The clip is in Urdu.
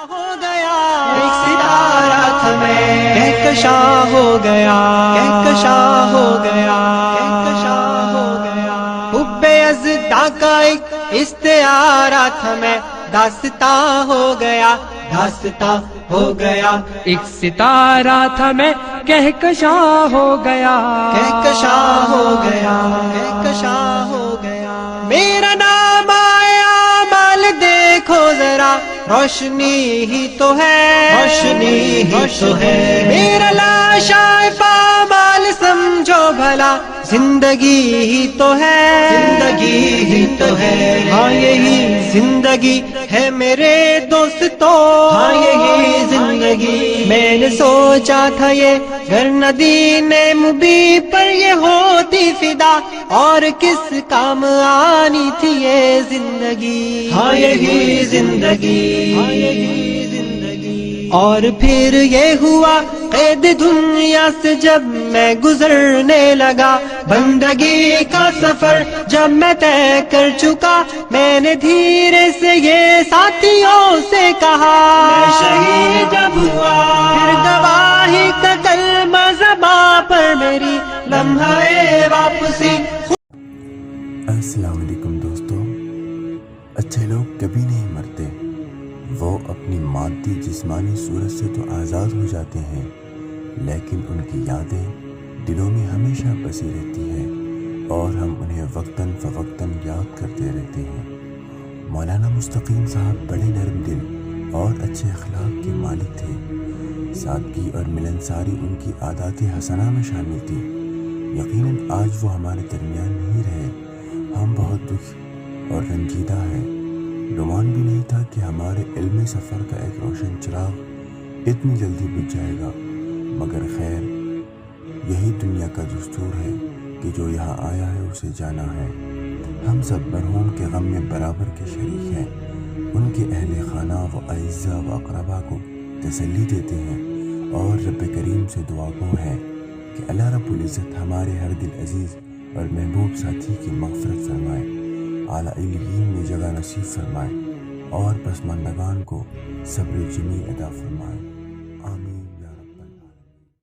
ہو گیا ایک ستارہ تھا میں کہکشاں ہو گیا کہکشاں ہو گیا کہکشاں ہو گیا حب ازدا کا ایک استعارہ تھا میں داستاں ہو گیا داستاں ہو گیا ایک ستارہ تھا میں کہکشاں ہو گیا کہکشاں ہو گیا کہکشاں ہو گیا میرا نام آیا مال دیکھو ذرا روشنی ہی تو ہے روشنی ہی تو ہے میرا لاشا پامال سمجھو بھلا زندگی ہی تو ہے زندگی ہی تو ہے ہاں یہی زندگی ہے میرے دوستو ہاں یہی زندگی میں نے سوچا تھا یہ گر ندین مبی پر یہ ہوتی فدا اور کس کام آنی تھی یہ زندگی ہاں یہی زندگی ہاں یہی زندگی اور پھر یہ ہوا قید دنیا سے جب میں گزرنے لگا بندگی کا سفر جب میں طے کر چکا میں نے دھیرے سے یہ ساتھیوں سے کہا میں شہید جب ہوا پھر گواہی کا کلمہ زباں پر میری لمحہ واپسی. السلام علیکم دوستو. اچھے لوگ کبھی نہیں مرتے، وہ اپنی مادی جسمانی صورت سے تو آزاد ہو جاتے ہیں لیکن ان کی یادیں دلوں میں ہمیشہ بسی رہتی ہیں اور ہم انہیں وقتاً فوقتاً یاد کرتے رہتے ہیں. مولانا مستقیم صاحب بڑے نرم دل اور اچھے اخلاق کے مالک تھے. سادگی اور ملنساری ان کی عادات حسنہ میں شامل تھی. یقیناً آج وہ ہمارے درمیان نہیں رہے. ہم بہت دکھ اور رنجیدہ ہیں. گمان بھی نہیں تھا کہ ہمارے علمی سفر کا ایک روشن چراغ اتنی جلدی بجھ جائے گا، مگر خیر یہی دنیا کا دستور ہے کہ جو یہاں آیا ہے اسے جانا ہے. ہم سب مرحوم کے غم میں برابر کے شریک ہیں. ان کے اہل خانہ و اعزاء و اقربا کو تسلی دیتے ہیں اور رب کریم سے دعا گو ہیں کہ اللہ رب العزت ہمارے ہر دل عزیز اور محبوب ساتھی کی مغفرت فرمائے، اعلیٰ علیین میں جگہ نصیب فرمائے اور پسماندگان کو صبر جمیل عطا فرمائے.